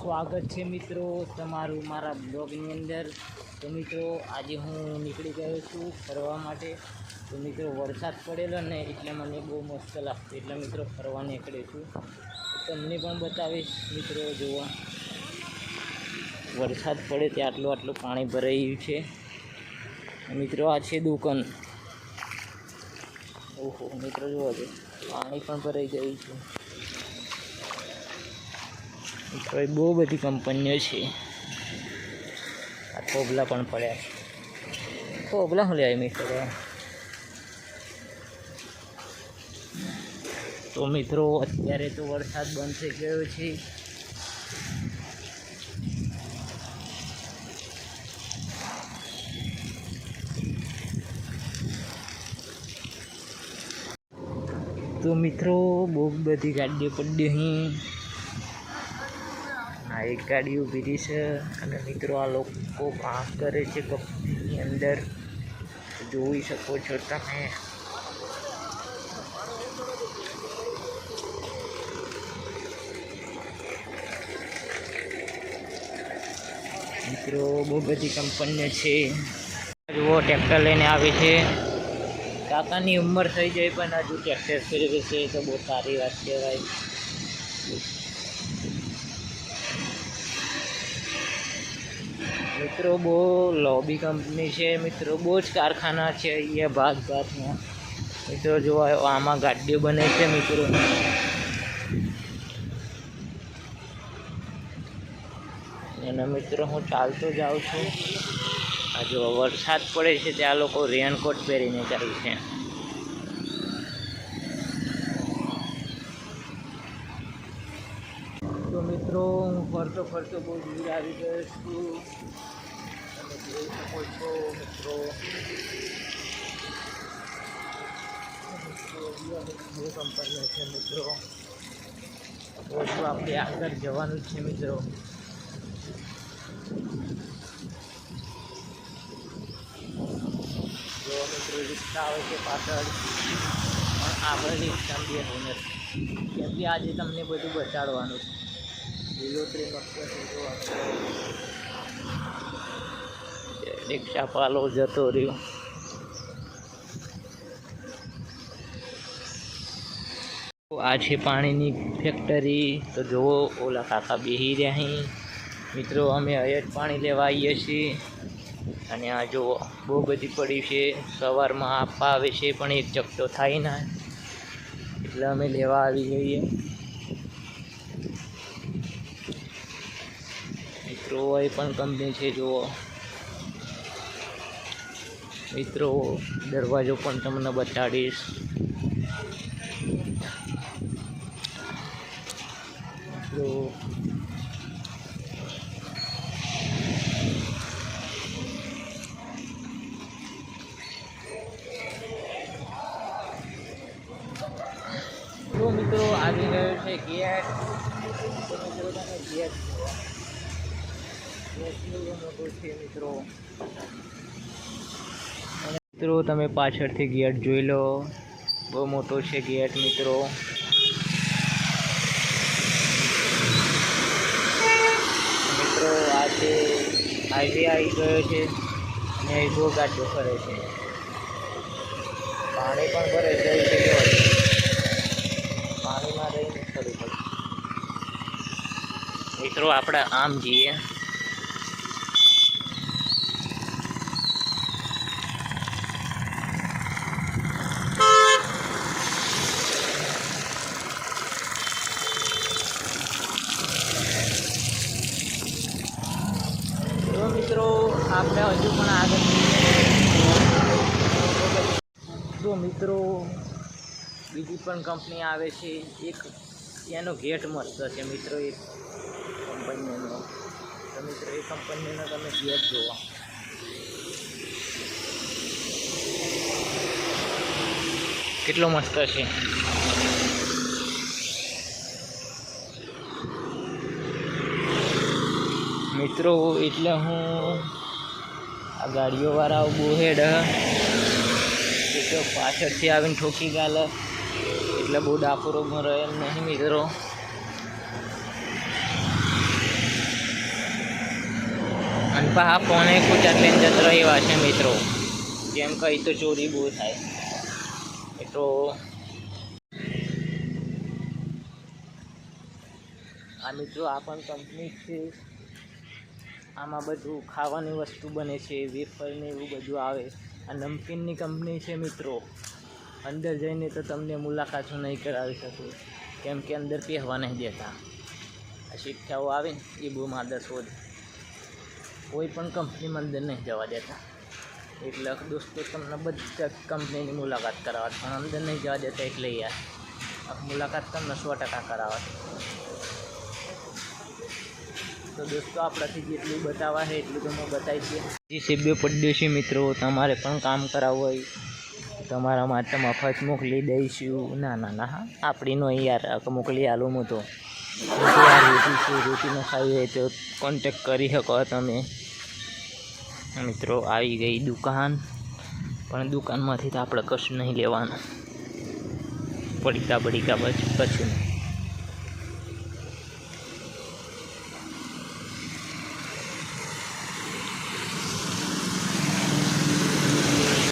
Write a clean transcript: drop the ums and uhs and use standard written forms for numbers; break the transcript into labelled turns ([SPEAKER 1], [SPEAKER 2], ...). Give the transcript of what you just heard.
[SPEAKER 1] સ્વાગત છે મિત્રો તમારું મારા બ્લોગની અંદર। તો મિત્રો આજે હું નીકળી ગયો છું ફરવા માટે। તો મિત્રો વરસાદ પડેલો ને એટલે મને બહુ મસ્ત લાગતું, એટલે મિત્રો ફરવા નીકળ્યો છું। તમને પણ બતાવીશ મિત્રો। જોવા વરસાદ પડે ત્યાં આટલું પાણી ભરાઈ ગયું છે મિત્રો। આ છે દુકાન। ઓહો મિત્રો જોવા છે પાણી પણ ભરાઈ ગયું છે મિત્રો। એ બહુ બધી કંપનીઓ છે। આ કોબલા પણ પડ્યા છે। કોબલા શું લે મિત્રો? તો મિત્રો અત્યારે તો વરસાદ બંધ થઈ ગયો છે। તો મિત્રો બહુ બધી ગાડીઓ પડી અહીં। આ એક ગાડી ઊભી રહી છે અને મિત્રો આ લોકો કામ કરે છે કંપનીની અંદર, જોઈ શકો છો તમે। મિત્રો બહુ બધી કંપનીઓ છે। જુઓ ટ્રેક્ટર લઈને આવે છે। કાકાની ઉંમર થઈ જાય પણ હજુ ટ્રેક્ટર ફેરવે છે, તો બહુ સારી વાત કહેવાય। મિત્રો બહુ લોબી કંપની છે મિત્રો, બહુ જ કારખાના છે અહીંયા ભાતમાં મિત્રો। જો આમાં ગાડીઓ બને છે મિત્રો। અને મિત્રો હું ચાલતો જાઉં છું। આ જો વરસાદ પડે છે ત્યાં લોકો રેનકોટ પહેરીને જાય છે। તો મિત્રો હું ફરતો બહુ દૂર આવી ગયો છું। તમે જોઈ શકો છો મિત્રો। બહુ કંપનીઓ છે મિત્રો। તો આપણે આગળ જવાનું જ છે મિત્રો। જો મિત્રો રિક્ષા આવે છે પાછળ, પણ આપણે રિક્ષામાં બેસવું નથી કેમ કે આજે તમને બધું બતાડવાનું છે। લીલોતરી મસ્ત જોવાનું, રિક્ષા પાલો જતો રહ્યો। આ છે પાણીની ફેક્ટરી। તો જુઓ ઓલા કાકા બેસી રહ્યા અહીં મિત્રો। અમે અહીંયા જ પાણી લેવા આવીએ છીએ અને આ જુઓ બહુ બધી પડી છે। સવારમાં આપવા આવે છે પણ એક ચકતો થાય ના, એટલે અમે લેવા આવી જઈએ મિત્રો। એ પણ કંપની છે જુઓ મિત્રો। દરવાજો પણ તમને બતાડીશ મિત્રો। તો મિત્રો આવી ગયો છે ગેટ। તો મિત્રો તમે ગેટ મોટો છે મિત્રો। મિત્રો તમે પાછળથી ગેટ જોઈ લો, બહુ મોટો છે ગેટ મિત્રો। મિત્રો આ છે હાઈવે આવી ગયો છે અને બહુ ગાડીઓ ફરે છે। પાણી પણ ભરાઈ જાય છે, પાણીમાં રહીને ફરી પડે મિત્રો। આપણે આમ જઈએ મિત્રો। આપણે હજુ પણ આગળ તો મિત્રો બીજી પણ કંપની આવે છે એક, એનો ગેટ મસ્ત છે મિત્રો એક કંપનીનો। તો મિત્રો એ કંપનીનો તમે ગેટ જુઓ, કેટલો મસ્ત છે મિત્રો। એટલે હું આ ગાડીઓવાળાઓ બહુ હેડ તો પાછળથી આવીને ઠોકી ગાલે, એટલે બહુ ડાફોરોમાં રહે નહીં મિત્રો। પાછા ફોને કૂચાર લઈને જતો એવા છે મિત્રો, જેમ કહી તો ચોરી બહુ થાય. તો આ મિત્રો આ પણ કંપની છે, આમાં બધું ખાવાની વસ્તુ બને છે, વેફરને એવું બધું આવે. આ નમકીનની કંપની છે મિત્રો. અંદર જઈને તો તમને મુલાકાત નહીં કરાવી શકું, કેમ કે અંદર પહેવા નહીં દેતા. આ શિક્ષાઓ આવે ને એ બહુ માદર શોધ, કોઈ પણ કંપનીમાં અંદર નહીં જવા દેતા. એટલે દોસ્તો તમને બધા કંપનીની મુલાકાત કરાવવા, પણ અંદર નહીં જવા દેતા. એટલે યાર આ મુલાકાત તમને 100% કરાવવા. તો દોસ્તો આપણાથી જેટલું બતાવવા છે એટલું તો મેં બતાવી છે. જીસીબી પડ્યો છે મિત્રો, તમારે પણ કામ કરાવવું હોય તમારા માટે મફત મોકલી દઈશું. ના ના ના હા, આપણી નો યાર મોકલી આલું હું તો. રોટી છે, રોટીનો ખાવી હોય તો કોન્ટેક કરી શકો તમે મિત્રો. આવી ગઈ દુકાન, પણ દુકાનમાંથી તો આપણે કશું નહીં લેવાનું, પડીકા બસ કશું નહીં.